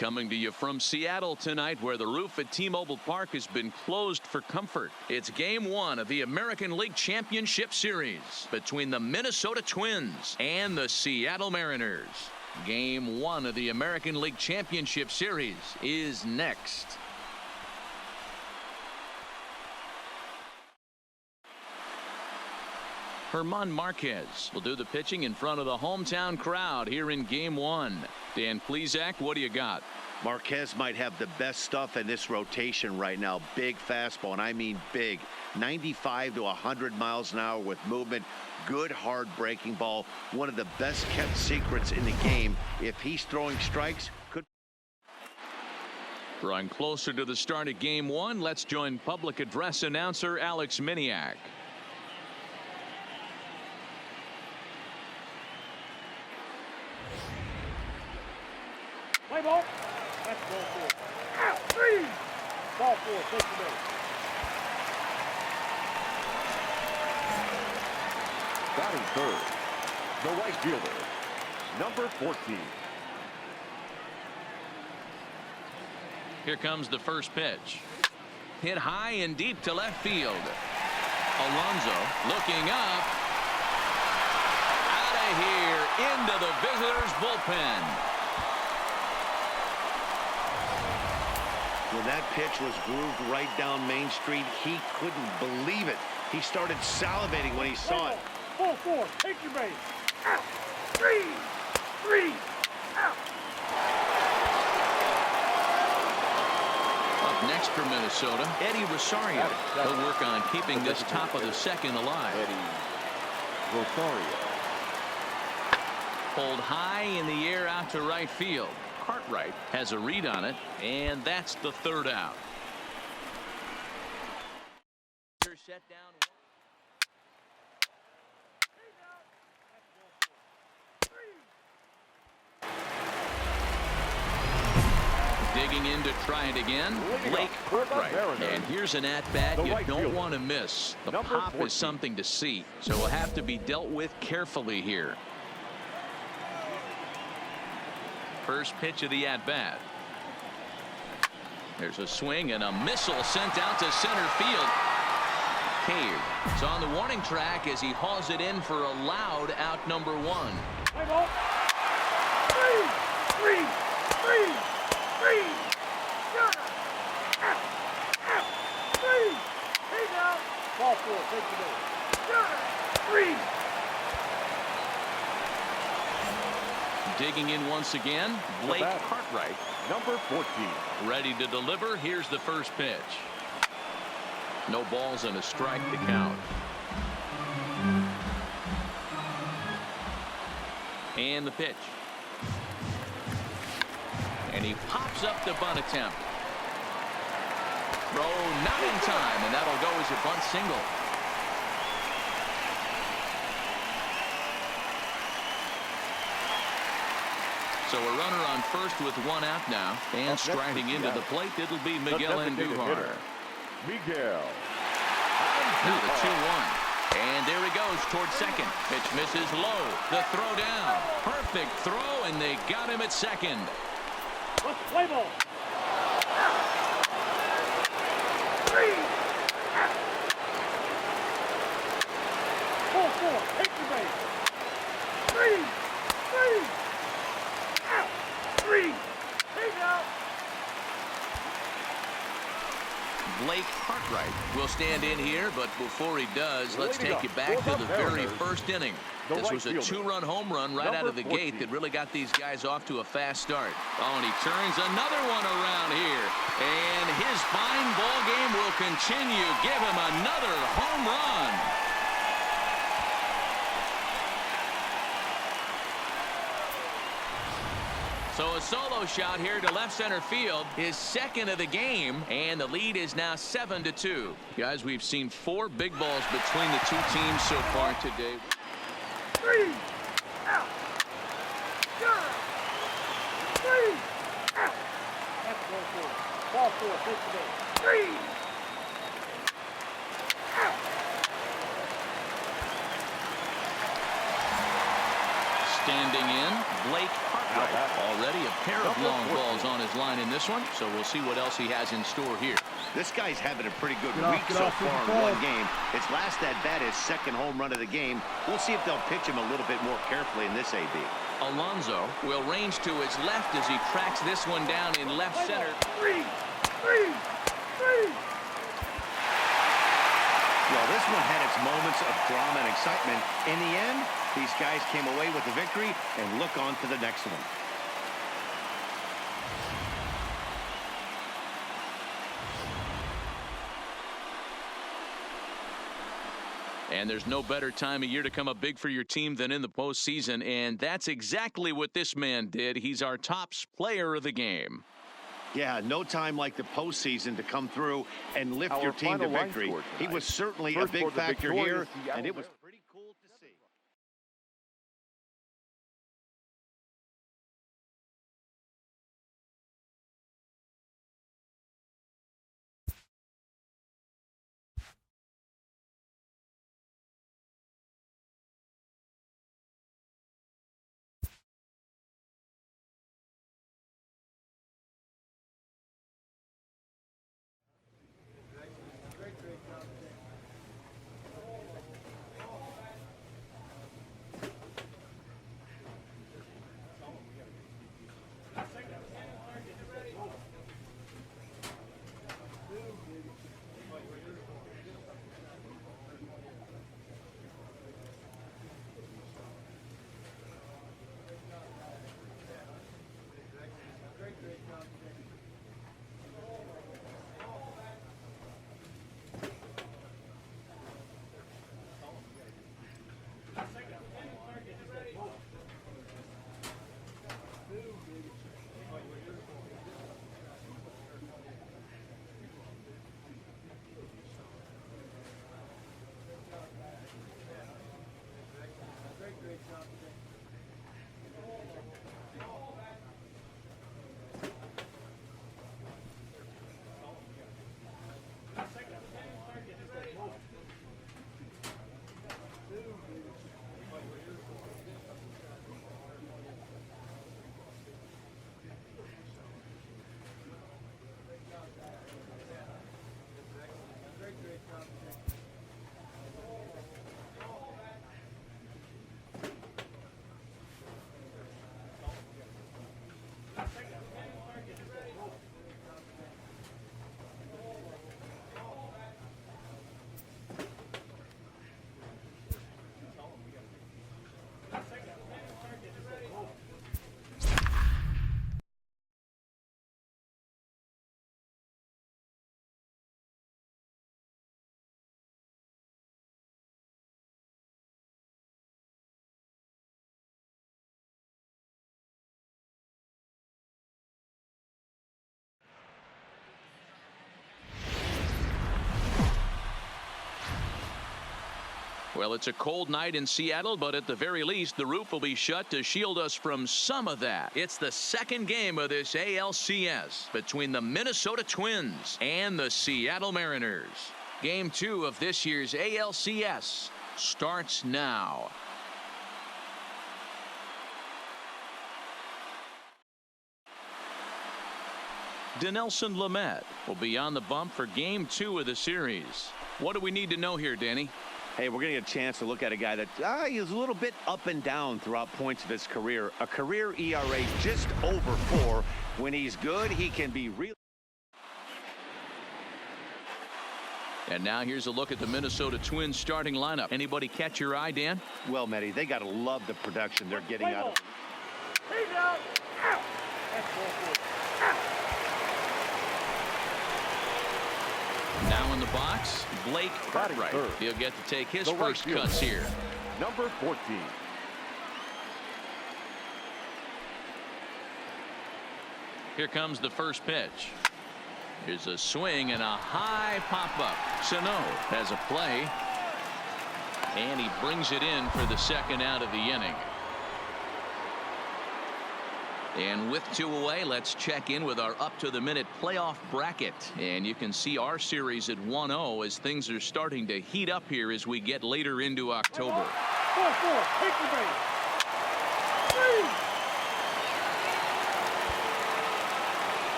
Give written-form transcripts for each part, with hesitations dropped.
Coming to you from Seattle tonight, where the roof at T-Mobile Park has been closed for comfort. It's Game 1 of the American League Championship Series between the Minnesota Twins and the Seattle Mariners. Game 1 of the American League Championship Series is next. German Marquez will do the pitching in front of the hometown crowd here in Game 1. Dan Plesac, what do you got? Marquez might have the best stuff in this rotation right now. Big fastball, and I mean big. 95 to 100 miles an hour with movement. Good hard breaking ball. One of the best kept secrets in the game. If he's throwing strikes, could. Drawing closer to the start of Game 1, let's join public address announcer Alex Miniak. Play ball. That's ball 4. Out. 3. Ball 4. Take the base. Batting third, the right fielder, number 14. Here comes the first pitch. Hit high and deep to left field. Alonso looking up. Out of here into the visitors' bullpen. When that pitch was grooved right down Main Street, he couldn't believe it. He started salivating when he saw it. Ball 4. Take your base. Out. 3. 3. Out. Up next for Minnesota, Eddie Rosario. He'll work on keeping this top of the second alive. Eddie Rosario. Pulled high in the air out to right field. Cartwright has a read on it, and that's the third out. Set down. Digging in to try it again, Blake Cartwright. And here's an at-bat you don't want to miss. The pop is something to see, so will have to be dealt with carefully here. First pitch of the at-bat. There's a swing and a missile sent out to center field. Cave is on the warning track as he hauls it in for a loud out number 1. Play ball. 3. 3. 3. 3. Out. Out. 3. Take out. Ball 4. Take the base. 3. Digging in once again, Blake Cartwright, number 14. ready to deliver. Here's the first pitch. No balls and a strike to count. And the pitch. And he pops up the bunt attempt. Throw not in time, and that'll go as a bunt single. So a runner on first with 1 out now, and striding into the plate, it'll be Miguel Andujar. Miguel. Now the 2-1. And there he goes towards second. Pitch misses low. The throw down. Perfect throw, and they got him at second. Let's play ball. 3. Ball 4. Take the base. 3. 3. Out. 3. Take out. Blake Cartwright will stand in here, but before he does, let's take you back to the very first inning. This was a 2-run home run right out of the gate that really got these guys off to a fast start. Oh, and he turns another one around here. And his fine ball game will continue. Give him another home run. So a solo shot here to left center field, his second of the game, and the lead is now 7-2. Guys, we've seen 4 big balls between the two teams so far today. 3. Out. 3. Out. That's ball 4. Ball 4. Take the base. 3. Out. Standing in, Blake Hartwright. Already a pair of long balls on his line in this one, so we'll see what else he has in store here. This guy's having a pretty good week so far in one game. His last at-bat is second home run of the game. We'll see if they'll pitch him a little bit more carefully in this AB. Alonso will range to his left as he tracks this one down in left center. Three. Well, this one had its moments of drama and excitement. In the end, these guys came away with the victory and look on to the next one. And there's no better time of year to come up big for your team than in the postseason, and that's exactly what this man did. He's our top player of the game. Yeah, no time like the postseason to come through and lift your team to victory. He was certainly a big factor here, and it was pretty cool to see. Well, it's a cold night in Seattle, but at the very least, the roof will be shut to shield us from some of that. It's the second game of this ALCS between the Minnesota Twins and the Seattle Mariners. Game 2 of this year's ALCS starts now. Dinelson Lamet will be on the bump for Game 2 of the series. What do we need to know here, Danny? Hey, we're going to get a chance to look at a guy that is a little bit up and down throughout points of his career. A career ERA just over 4. When he's good, he can be really. And now here's a look at the Minnesota Twins starting lineup. Anybody catch your eye, Dan? Well, Matty, they got to love the production they're getting out of it. Hey, now. Out. That's ball four. Now in the box, Blake Hartwright. He'll get to take his first cuts here. Number 14. Here comes the first pitch. Here's a swing and a high pop-up. Sano has a play. And he brings it in for the second out of the inning. And with 2 away, let's check in with our up-to-the-minute playoff bracket. And you can see our series at 1-0 as things are starting to heat up here as we get later into October. 4-4. Take the base.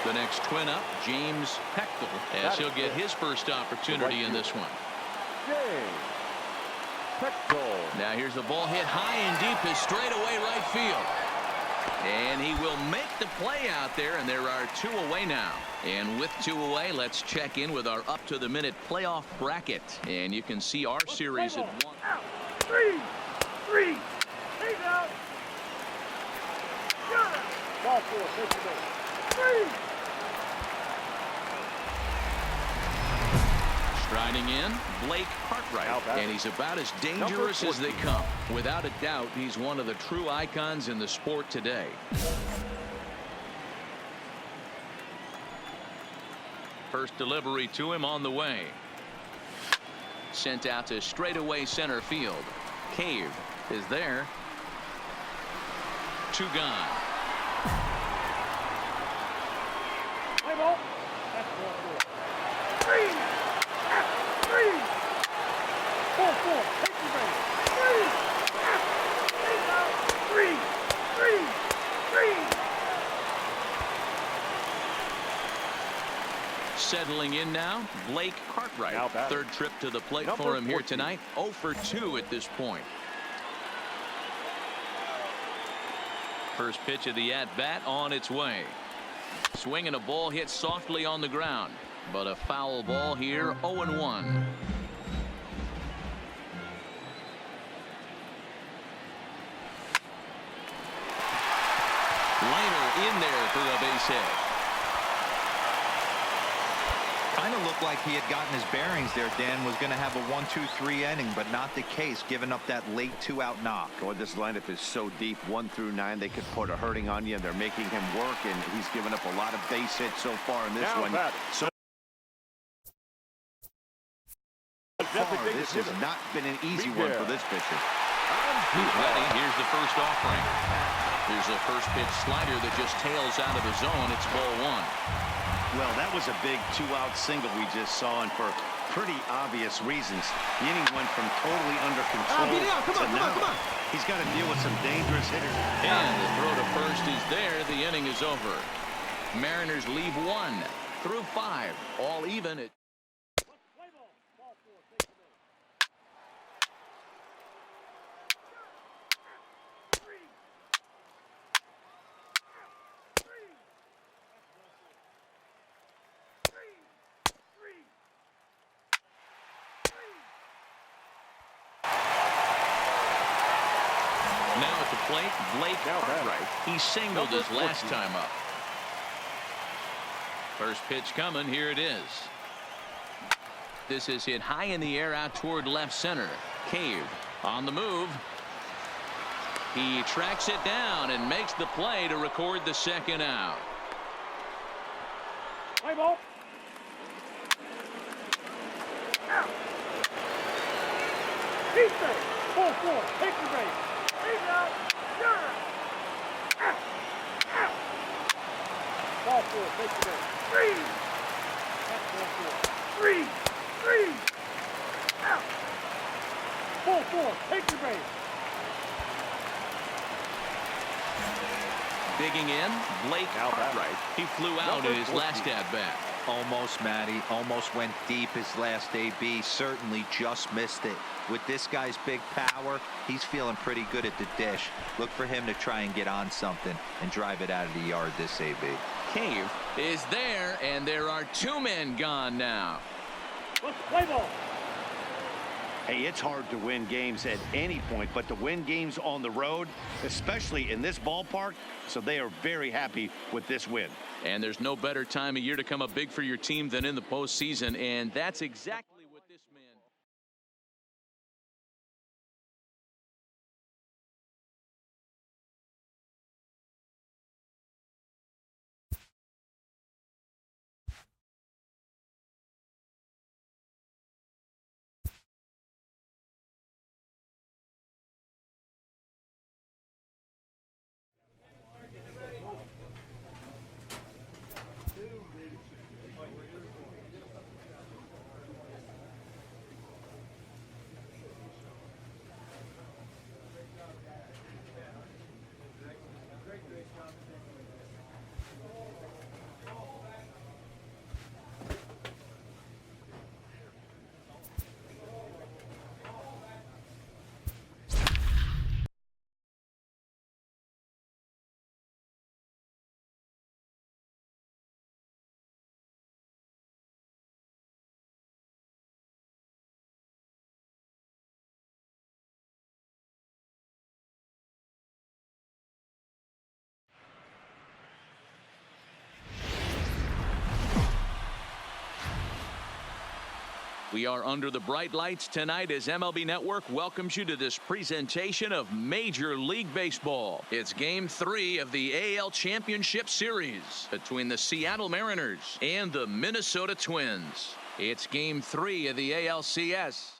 The next twin up, James Heckel, as he'll get his first opportunity in this one. James Heckel. Now here's the ball hit high and deep to straightaway right field. And he will make the play out there, and there are 2 away now. And with 2 away, let's check in with our up-to-the-minute playoff bracket. And you can see our series at 1. Out. 3. 3. Take out. Got it. Ball 4. Take the ball. 3. Striding in, Blake Hartwright, and he's about as dangerous as they come. Without a doubt, he's one of the true icons in the sport today. First delivery to him on the way. Sent out to straightaway center field. Cave is there. 2 gone. Play ball. That's ball 4. 3. 3. 4. Take the base. 3. Take out. 3. 3. 3. Settling in now, Blake Hartwright. Third trip to the plate for him here tonight. 0 for 2 at this point. First pitch of the at-bat on its way. Swinging a ball hit softly on the ground. But a foul ball here, 0-1. Liner in there for the base hit. Kind of looked like he had gotten his bearings there. Dan was going to have a 1-2-3 inning, but not the case, giving up that late 2-out knock. Boy, this lineup is so deep, 1 through 9. They could put a hurting on you, and they're making him work, and he's given up a lot of base hits so far in this one. So far, this has not been an easy one for this pitcher. He's ready. Here's the first offering. Here's a first pitch slider that just tails out of the zone. It's ball 1. Well, that was a big 2-out single we just saw, and for pretty obvious reasons. The inning went from totally under control to now. He's got to deal with some dangerous hitters. And the throw to first is there. The inning is over. Mariners leave 1 through 5, all even at. Now at the plate, Blake Hartwright. He singled his last time up. First pitch coming. Here it is. This is hit high in the air out toward left center. Cave on the move. He tracks it down and makes the play to record the 2nd out. Play ball. Out. He's there. 4. Take the base. He's out. You're out. Out. Ball 4. Take the base. 3. That's ball 4. 3. 3. Out. 4. Take the base. Digging in, Blake Hartwright. He flew out in his last at-bat. Almost, Matty. Almost went deep his last AB. Certainly just missed it. With this guy's big power, he's feeling pretty good at the dish. Look for him to try and get on something and drive it out of the yard this AB. Cave is there, and there are 2 men gone now. Let's play ball. Hey, it's hard to win games at any point, but to win games on the road, especially in this ballpark, so they are very happy with this win. And there's no better time of year to come up big for your team than in the postseason, and that's exactly We are under the bright lights tonight as MLB Network welcomes you to this presentation of Major League Baseball. It's Game 3 of the AL Championship Series between the Seattle Mariners and the Minnesota Twins. It's Game 3 of the ALCS.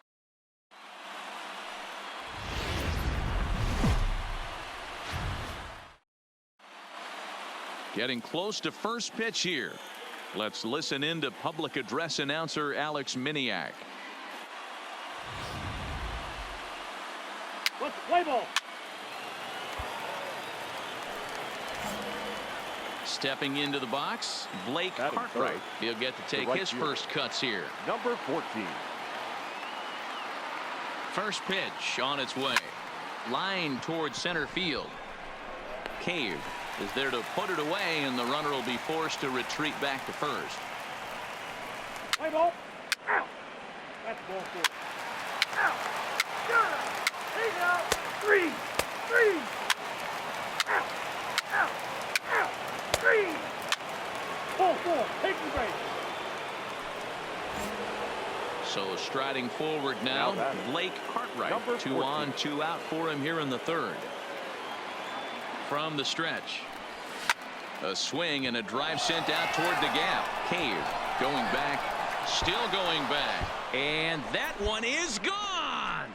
Getting close to first pitch here. Let's listen in to public address announcer Alex Miniak. What's the play ball? Stepping into the box, Blake Batting Cartwright. third. He'll get to take right his field. first cuts here. Number 14. First pitch on its way. Line towards center field. Cave is there to put it away, and the runner will be forced to retreat back to first. Play ball. Out. That's ball four. Out. Sure. He's out. Three. Out. Out. Three. Ball four. Take the base. So striding forward now, Now batting. Blake Cartwright. Number 2 14. on, 2 out for him here in the third. From the stretch. A swing and a drive sent out toward the gap. Cave going back, still going back. And that one is gone.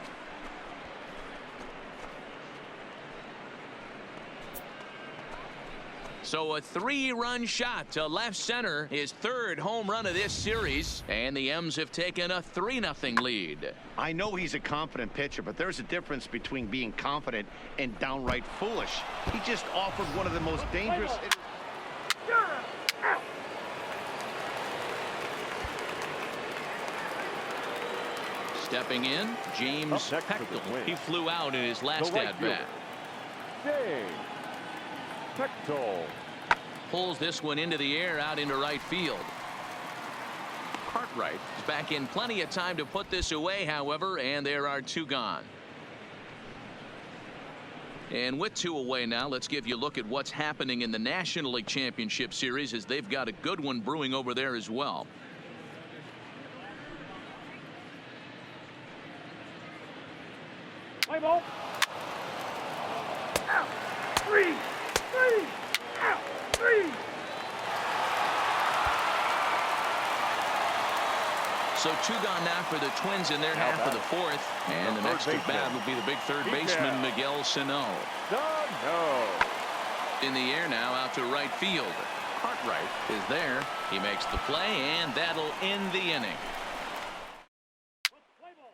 So a 3-run shot to left center, his third home run of this series, and the M's have taken a 3-0 lead. I know he's a confident pitcher, but there's a difference between being confident and downright foolish. He just offered one of the most dangerous. Sure. Out. Stepping in, James Up next for the Pectel. Twins. He flew out in his last The right at-bat. James Pectel. Pulls this one into the air out into right field. Cartwright is back in plenty of time to put this away, however, and there are 2 gone. And with 2 away now, let's give you a look at what's happening in the National League Championship Series, as they've got a good one brewing over there as well. Play ball. Out. Three. Out. Three. So 2 gone now for the Twins in their Now half of the batting. 4th. And the The next third at bat baseman. will be the big third Miguel. baseman, Miguel Sano. No. In the air now out to right field. Cartwright is there. He makes the play, and that'll end the inning. Play ball.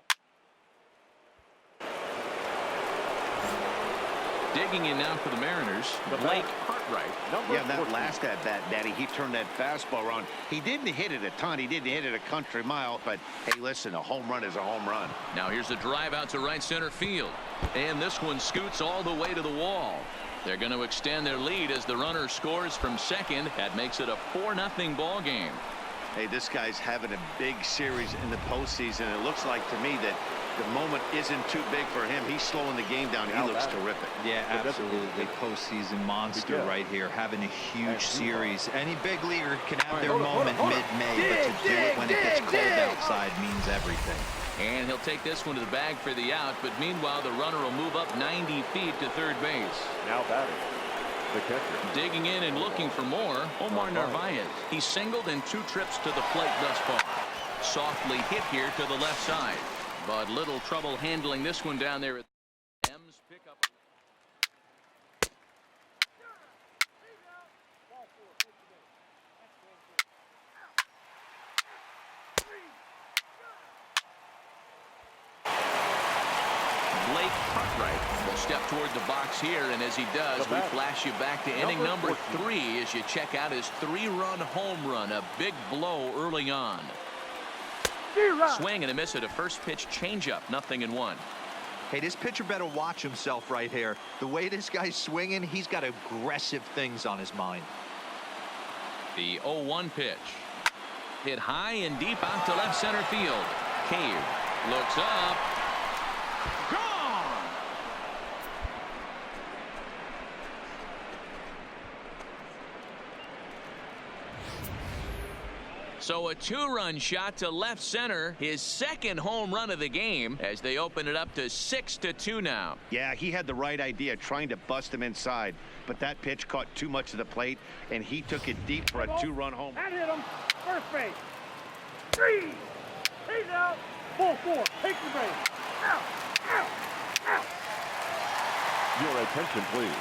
Digging in now for the Mariners, The Blake bat. Cartwright. Number Yeah, that 14. last at bat, Daddy, he turned that fastball around. He didn't hit it a ton. He didn't hit it a country mile. But, hey, listen, a home run is a home run. Now here's a drive out to right center field. And this one scoots all the way to the wall. They're going to extend their lead as the runner scores from second. That makes it a 4-0 ball game. Hey, this guy's having a big series in the postseason. It looks like to me that the moment isn't too big for him. He's slowing the game down. He Now looks batting. terrific. Yeah, The absolutely. designated Postseason monster Miguel. right here, having a huge And series. Any big leaguer can have their Hold on, hold on, moment hold on. mid-May, but to do it when it gets cold outside means everything. And he'll take this one to the bag for the out. But meanwhile, the runner will move up 90 feet to third base. Now batting. The catcher. Digging in and looking for more, Omar Narvaez. He's singled in 2 trips to the plate thus far. Softly hit here to the left side, but little trouble handling this one down there. M's pick up. Ball four. Take the base. That's ball four. Blake Cartwright will step toward the box here, and as he does, we flash you back to inning number 3 as you check out his 3-run home run. A big blow early on. Swing and a miss at a first pitch changeup. 0-1. Hey, this pitcher better watch himself right here. The way this guy's swinging, he's got aggressive things on his mind. The 0-1 pitch. Hit high and deep out to left center field. Cave looks up. Gone! So a two-run shot to left center, his second home run of the game, as they open it up to 6-2 now. Yeah, he had the right idea, trying to bust him inside, but that pitch caught too much of the plate, and he took it deep for a two-run home. That hit him. First base. 3. He's out. Full 4. Take the base. Out. Out. Out. Your attention, please.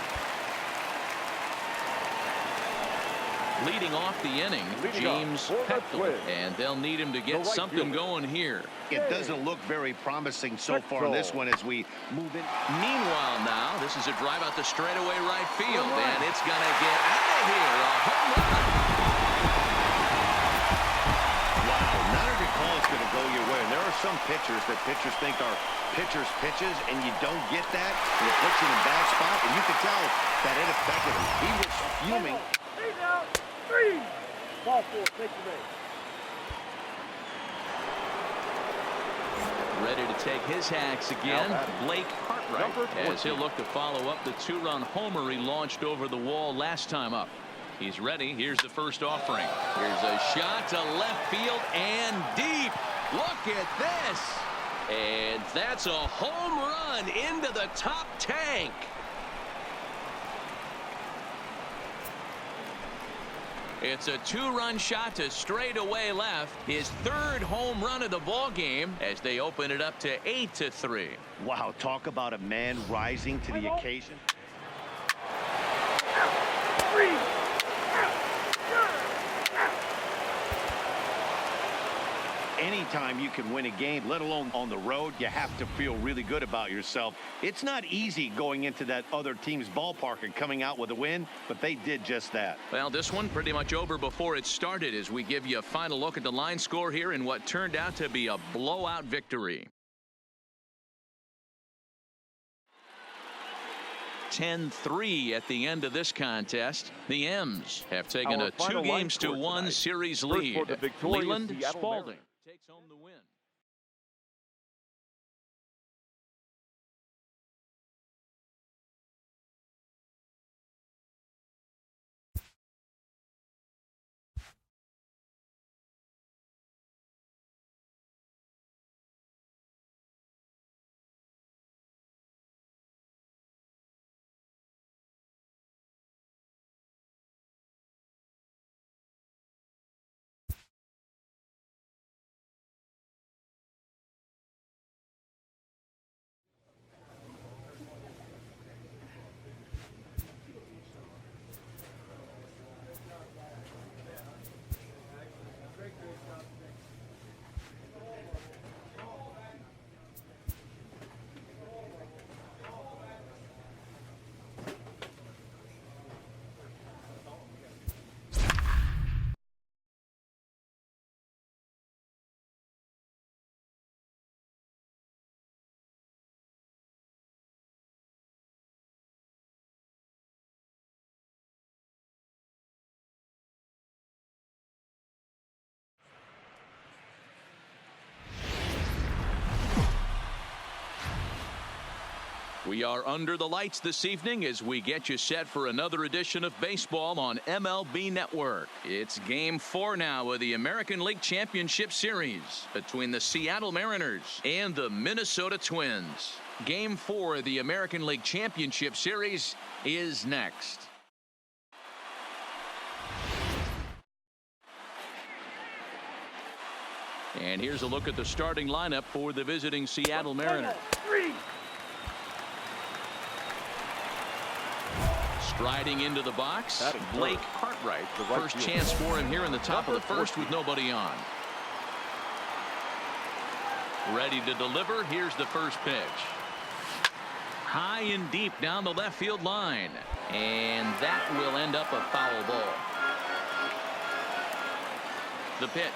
Leading off the inning, James Peckel, and they'll need him to get something going here. It doesn't look very promising so far in this one as we move in. Meanwhile now, this is a drive out the straightaway right field, and it's going to get out of here. A home run. Wow, not every call is going to go your way. And there are some pitchers that pitchers think are pitchers' pitches, and you don't get that, and it puts you in a bad spot, and you can tell that it affected him. He was fuming. He's out. 3. Ball 4. Take the base. Ready to take his hacks again, Blake Cartwright, as he'll look to follow up the two-run homer he launched over the wall last time up. He's ready. Here's the first offering. Here's a shot to left field and deep. Look at this. And that's a home run into the top tank. It's a two-run shot to straightaway left. His third home run of the ball game as they open it up to 8-3. Wow, talk about a man rising to the occasion. 3. Anytime you can win a game, let alone on the road, you have to feel really good about yourself. It's not easy going into that other team's ballpark and coming out with a win, but they did just that. Well, this one pretty much over before it started as we give you a final look at the line score here in what turned out to be a blowout victory. 10-3 at the end of this contest. The M's have taken a 2-1 series lead. Leland Spalding takes home the win. We are under the lights this evening as we get you set for another edition of baseball on MLB Network. It's Game 4 now of the American League Championship Series between the Seattle Mariners and the Minnesota Twins. Game 4 of the American League Championship Series is next. And here's a look at the starting lineup for the visiting Seattle Mariners. 3. Striding into the box, Blake Cartwright. The first chance for him here in the top of the first with nobody on. Ready to deliver. Here's the first pitch. High and deep down the left field line. And that will end up a foul ball. The pitch.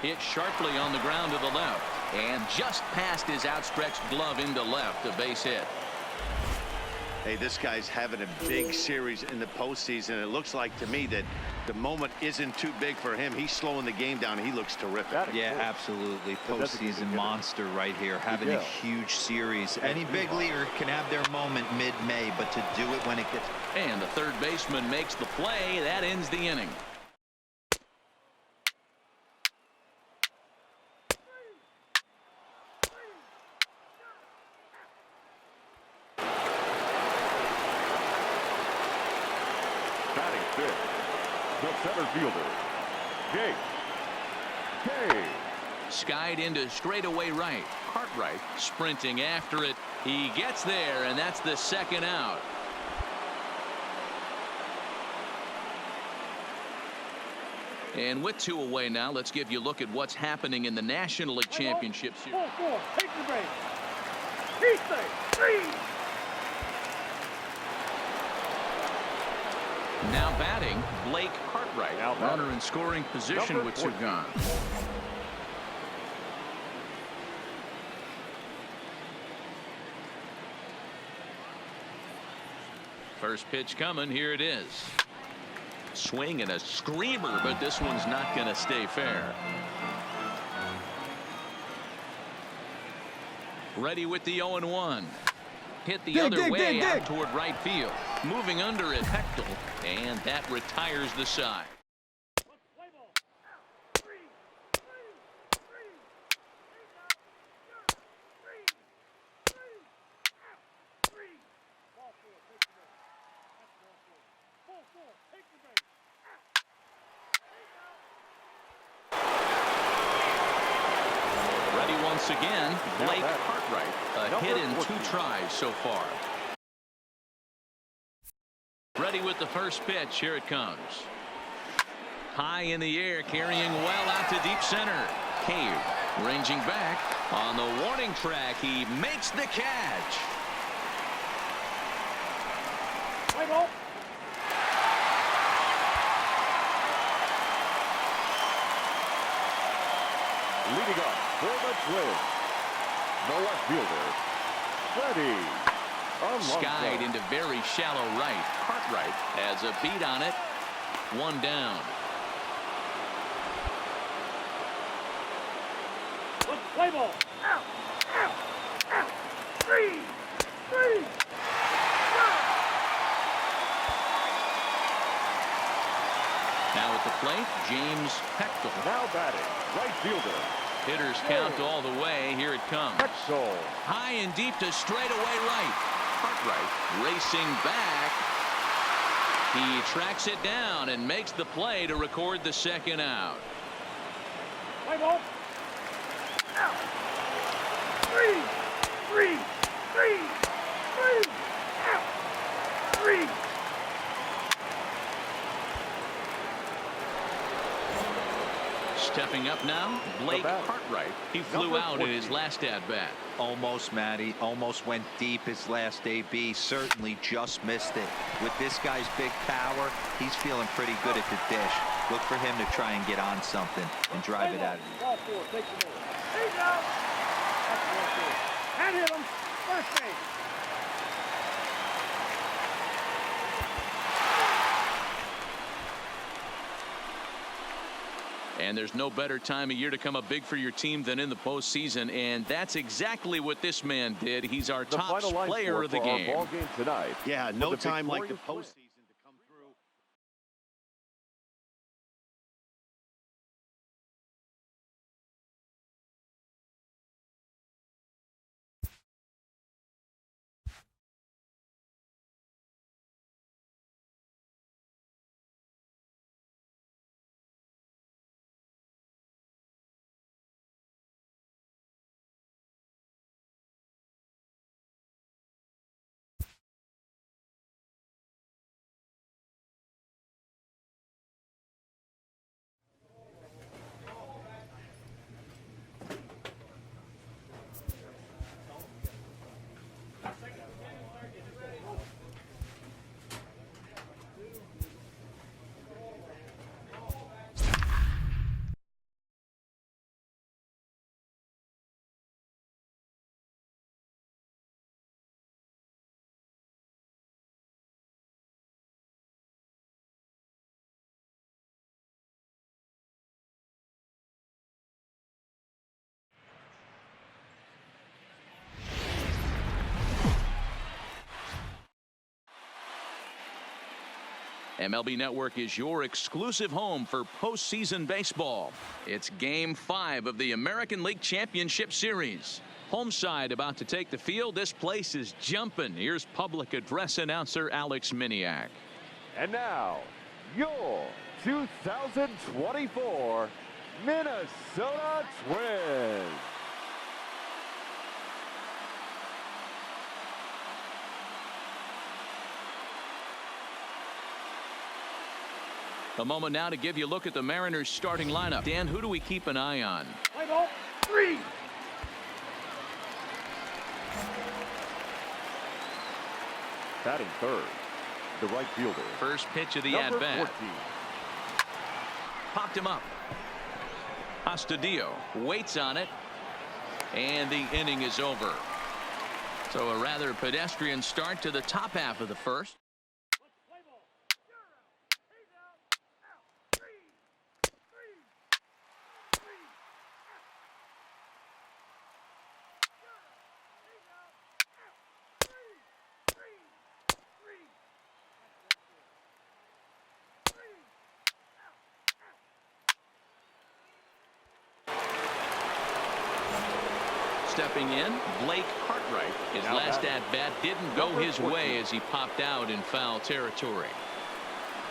Hit sharply on the ground to the left. And just past his outstretched glove into left, a base hit. Hey, this guy's having a big series in the postseason. It looks like to me that the moment isn't too big for him. He's slowing the game down. He looks terrific. Yeah, absolutely. Postseason monster right here, having a huge series. Any big leaguer can have their moment mid-May, but to do it when it gets... And the third baseman makes the play. That ends the inning. Batting fifth, the center fielder, Jake K. Skied into straightaway right. Cartwright sprinting after it. He gets there, and that's the second out. And with 2 away now, let's give you a look at what's happening in the National League Championship Series. 4-4. Take the base. He stays. 3. Now batting, Blake Cartwright. Now batting. Runner in scoring position Number with 2 14. gone. First pitch coming. Here it is. Swing and a screamer, but this one's not going to stay fair. Ready with the 0-1. Hit the other way out toward right field. Moving under it, Hector, and that retires the side. Play ball. 3. 3. Ball 4. Take the base. That's ball 4. 4-4. Take the base. Ready once again, Blake Cartwright. A hit in 2 tries so far. Ready with the first pitch. Here it comes. High in the air, carrying well out to deep center. Cave ranging back on the warning track. He makes the catch. Play ball. Leading up for the Twins, the left fielder, Freddie. Skied into very shallow right. Cartwright has a beat on it. 1 down. Play ball. Out. 3. Now at the plate, James Hector. Now batting, right fielder, Hitters count all the way. Here it comes. Hexel. High and deep to straightaway right. Cartwright racing back. He tracks it down and makes the play to record the second out. Play ball. Out. 3. Out. 3. Stepping up now, Blake Cartwright. He flew out in his last at-bat. Almost, Matty. Almost went deep his last AB. Certainly just missed it. With this guy's big power, he's feeling pretty good at the dish. Look for him to try and get on something and drive it out. Ball 4. Take the ball. He's out. That's ball 4. And hit him. First base. And there's no better time of year to come up big for your team than in the postseason, and that's exactly what this man did. He's our top player of the game. Ball game tonight. Yeah, no time like the postseason. MLB Network is your exclusive home for postseason baseball. It's Game 5 of the American League Championship Series. Home side about to take the field. This place is jumping. Here's public address announcer Alex Miniak. And now, your 2024 Minnesota Twins. A moment now to give you a look at the Mariners starting lineup. Dan, who do we keep an eye on? Play ball. 3. Batting third, the right fielder. First pitch of the Number at-bat. 14. Popped him up. Astudillo waits on it. And the inning is over. So a rather pedestrian start to the top half of the first. Play ball. You're out. He's out. Out. 3. 3. 3. Out. You're out. He's out. Out. 3. 3. 3. 3. Out. Out. Stepping in, Blake Hartwright. His Now last batting. at-bat didn't go Number his 14. way as he popped out in foul territory.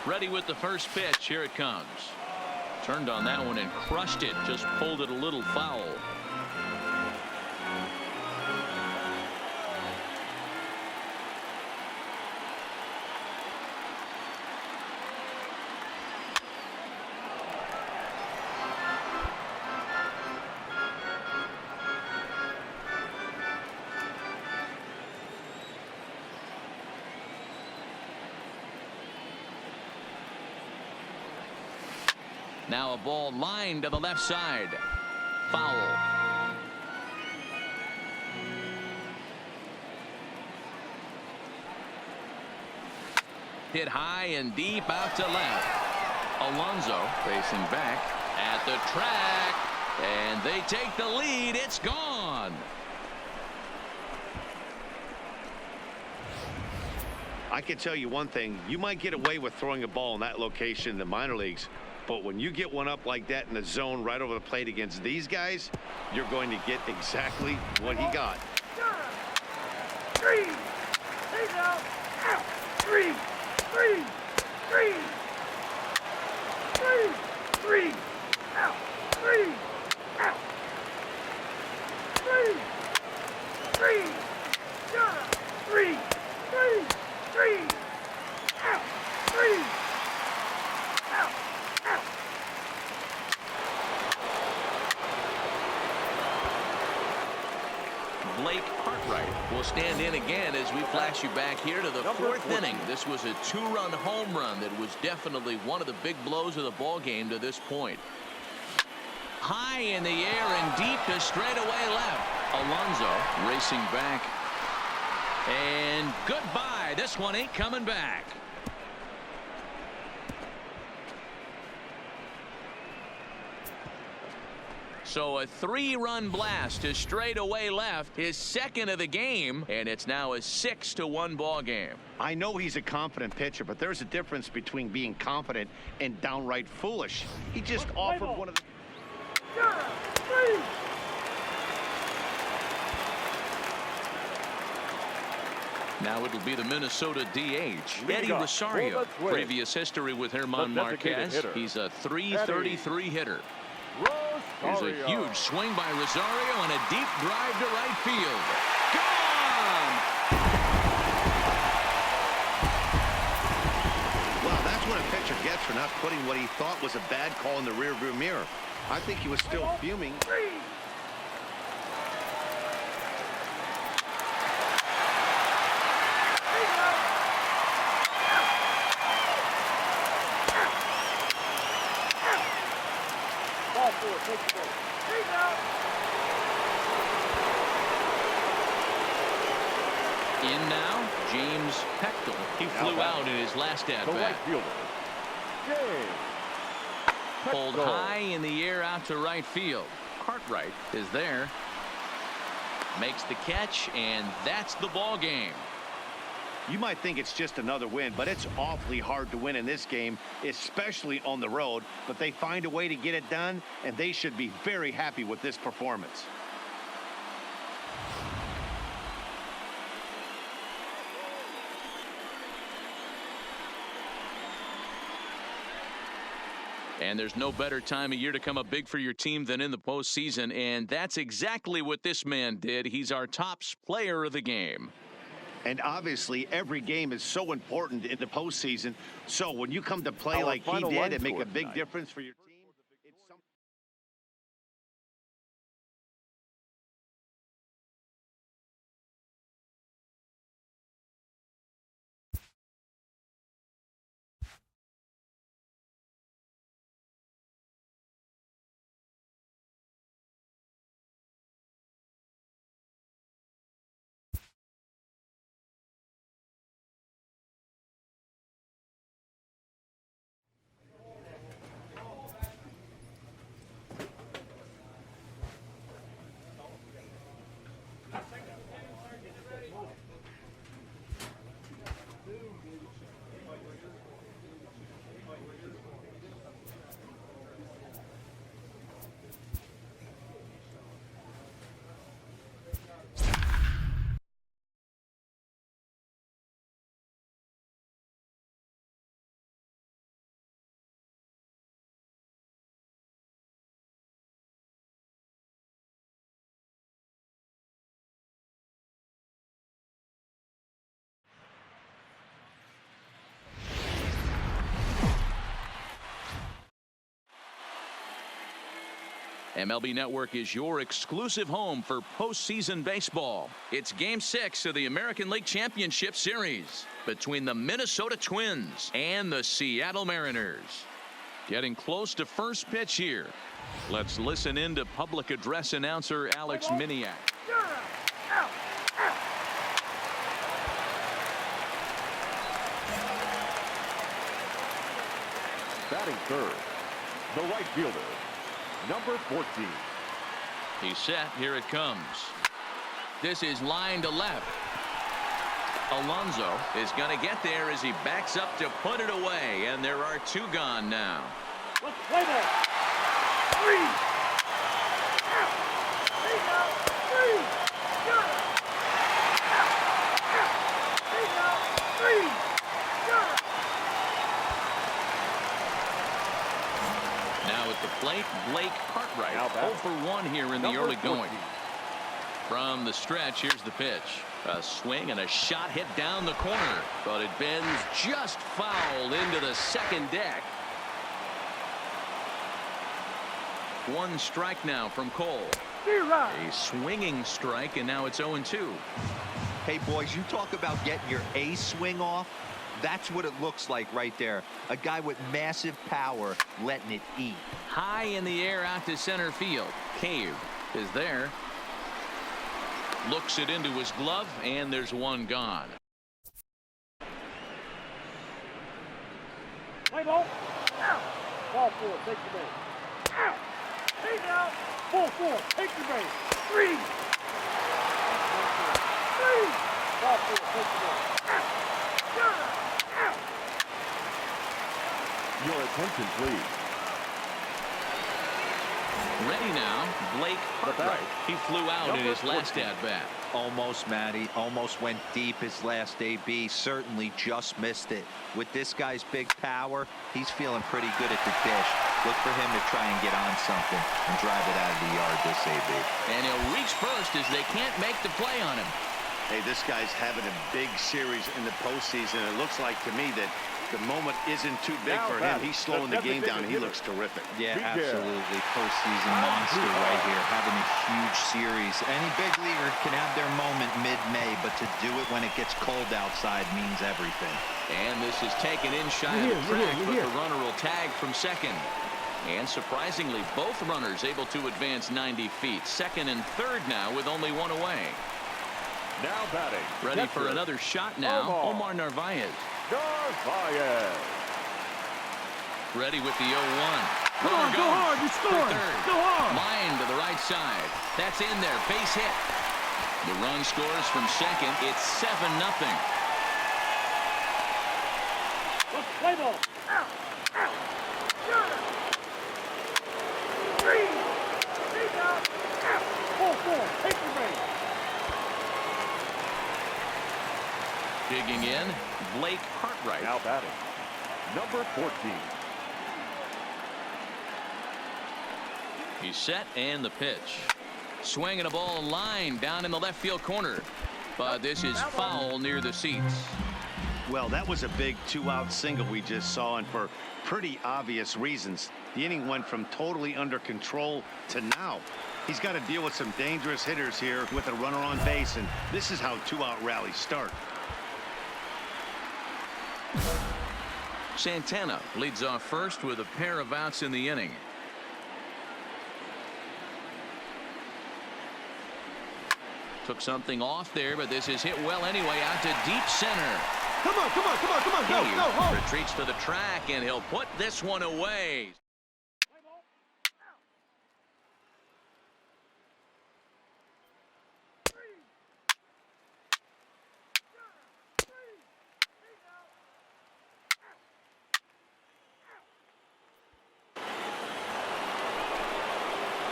Ready with the first pitch. Here it comes. Turned on that one and crushed it. Just pulled it a little foul. Now a ball lined to the left side. Foul. Hit high and deep out to left. Alonso facing back at the track. And they take the lead. It's gone. I can tell you one thing. You might get away with throwing a ball in that location in the minor leagues. But when you get one up like that in the zone right over the plate against these guys, you're going to get exactly what he got. You're out. 3. He's out. Out. 3. 3. 3. 3. 3. Out. 3. Out. 3. 3. You're out. 3. 3. 3. Out. 3. Out. Out. Blake Hartwright will stand in again as we flash you back here to the Number 4th 14. inning. This was a 2-run home run that was definitely one of the big blows of the ball game to this point. High in the air and deep to straightaway left. Alonso racing back. And goodbye. This one ain't coming back. So a 3-run blast to straightaway left, his second of the game, and it's now a 6-1 ball game. I know he's a confident pitcher, but there's a difference between being confident and downright foolish. He just offered one of the... You're out. 3. Now it'll be the Minnesota DH, Leading Eddie off Rosario. for the Twins, Previous history with German the designated Marquez. hitter, He's a .333 hitter. Here's a Rosario. huge swing by Rosario and a deep drive to right field. Gone! Well, that's what a pitcher gets for not putting what he thought was a bad call in the rearview mirror. I think he was still fuming. 3. He's out. Out. Out. Ball 4. Take the ball. He's out. In now, James Hector. He flew back. out in his last The right at-bat. fielder, James. Pulled Hector. high in the air out to right field. Cartwright is there. Makes the catch, and that's the ball game. You might think it's just another win, but it's awfully hard to win in this game, especially on the road. But they find a way to get it done, and they should be very happy with this performance. And there's no better time of year to come up big for your team than in the postseason, and that's exactly what this man did. He's our top player of the game. And obviously, every game is so important in the postseason. So when you come to play like he did and make a big difference for your team, it's something. MLB Network is your exclusive home for postseason baseball. It's Game 6 of the American League Championship Series between the Minnesota Twins and the Seattle Mariners. Getting close to first pitch here. Let's listen in to public address announcer Alex Miniak. Batting third, the right fielder, number 14. He's set. Here it comes. This is line to left. Alonso is going to get there as he backs up to put it away, and there are two gone now. Let's play ball. 3. Now at the plate, Blake Cartwright. 0 for 1 here in the early going. From the stretch, here's the pitch. A swing and a shot hit down the corner, but it bends just foul into the second deck. One strike now from Cole. A swinging strike, and now it's 0-2. Hey, boys, you talk about getting your A swing off. That's what it looks like right there. A guy with massive power letting it eat. High in the air out to center field. Cave is there. Looks it into his glove, and there's one gone. Play ball. Ball 4, take the base. Take out. Ball 4, take the base. 3. Ball 4, take the base. Your attention, please. Ready now, Blake Cartwright. He flew out in his last at-bat. Almost, Matty. Almost went deep his last AB. Certainly just missed it. With this guy's big power, he's feeling pretty good at the dish. Look for him to try and get on something and drive it out of the yard this AB. And he'll reach first as they can't make the play on him. Hey, this guy's having a big series in the postseason. It looks like to me that the moment isn't too big for him. He's slowing the game down. He looks terrific. Yeah, absolutely. Postseason monster right here, having a huge series. Any big leaguer can have their moment mid-May, but to do it when it gets cold outside means everything. And this is taken in shy of the track, but the runner will tag from second. And surprisingly, both runners able to advance 90 feet. Second and third now with only one away. Now batting. Ready for another shot now, Omar Narvaez. Narvaez. Ready with the 0-1. Come on, go hard, you scoring. Go hard. Line to the right side. That's in there, base hit. The run scores from second. It's 7-0. Play ball. Out. Out. Sure. 3. Take out. Out. 4-4. Take the base. Digging in, Blake Hartwright. Now batting, number 14. He's set and the pitch. Swinging a ball line down in the left field corner. But this is foul near the seats. Well, that was a big 2-out single we just saw, and for pretty obvious reasons. The inning went from totally under control to now. He's got to deal with some dangerous hitters here with a runner on base, and this is how 2-out rallies start. Santana leads off first with a pair of outs in the inning. Took something off there, but this is hit well anyway, out to deep center. Come on, come on, come on, come on, go, He go, home. retreats to the track, and he'll put this one away.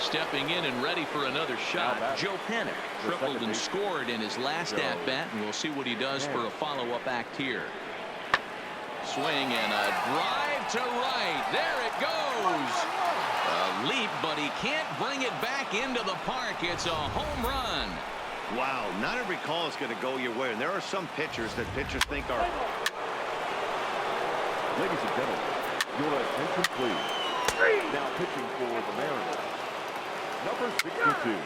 Stepping in and ready for another shot, Joe Panic tripled and scored in his last at-bat, and we'll see what he does for a follow-up act here. Swing and a drive to right. There it goes. A leap, but he can't bring it back into the park. It's a home run. Wow, not every call is going to go your way, and there are some pitchers that pitchers think are. Ladies and gentlemen, your attention please. Now pitching for the Mariners, number 62.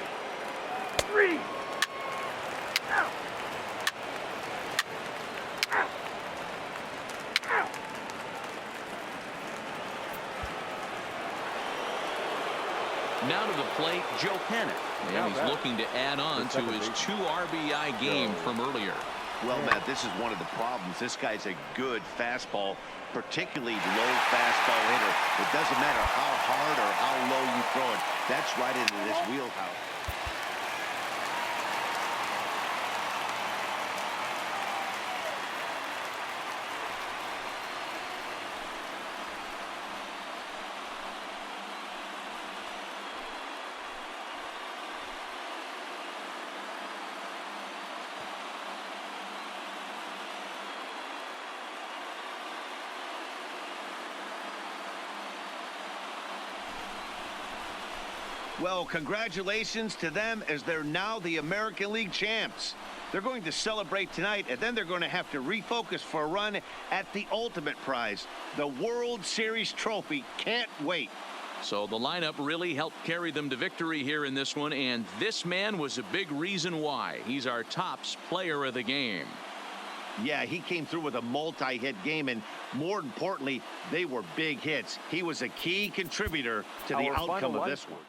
3. Out. Out. Out. Now to the plate, Joe Panic. And he's looking to add on to his 2 RBI game from earlier. Well, Matt, this is one of the problems. This guy's a good fastball, particularly low fastball hitter. It doesn't matter how hard or how low you throw it. That's right into this wheelhouse. Well, congratulations to them, as they're now the American League champs. They're going to celebrate tonight, and then they're going to have to refocus for a run at the ultimate prize, the World Series trophy. Can't wait. So the lineup really helped carry them to victory here in this one, and this man was a big reason why. He's our tops player of the game. Yeah, he came through with a multi-hit game, and more importantly, they were big hits. He was a key contributor to the outcome of this one.